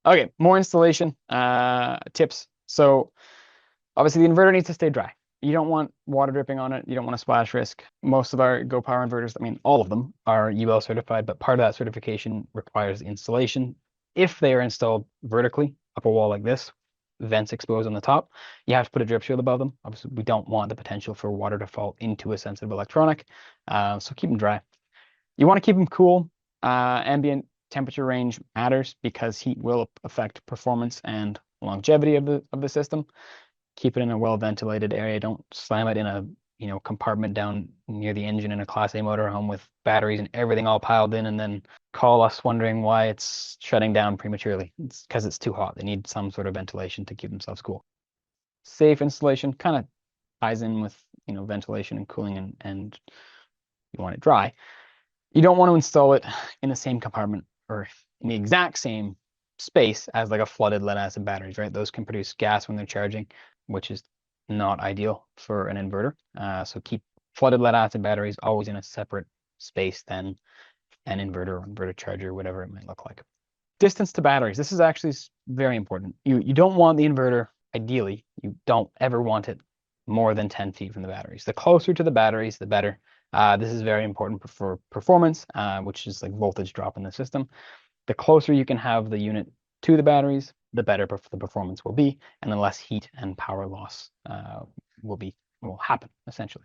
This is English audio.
Okay, more installation tips. So obviously the inverter needs to stay dry. You don't want water dripping on it. You don't want a splash risk. Most of our Go Power inverters, I mean, all of them are UL certified, but part of that certification requires installation. If they are installed vertically up a wall like this, vents exposed on the top, you have to put a drip shield above them. Obviously, we don't want the potential for water to fall into a sensitive electronic. So keep them dry. You want to keep them cool. Ambient temperature range matters because heat will affect performance and longevity of the system. Keep it in a well ventilated area. Don't slam it in a compartment down near the engine in a Class A motorhome with batteries and everything all piled in, and then call us wondering why it's shutting down prematurely. It's because it's too hot. They need some sort of ventilation to keep themselves cool. Safe installation kind of ties in with ventilation and cooling, and you want it dry. You don't want to install it in the same compartment or in the exact same space as like a flooded lead acid batteries, right? Those can produce gas when they're charging, which is not ideal for an inverter. So keep flooded lead acid batteries always in a separate space than an inverter or inverter charger, whatever it might look like. Distance to batteries. This is actually very important. You don't want the inverter, ideally, you don't ever want it more than 10 feet from the batteries. The closer to the batteries, the better. This is very important for performance, which is like voltage drop in the system. The closer you can have the unit to the batteries, the better the performance will be, and the less heat and power loss will happen, essentially.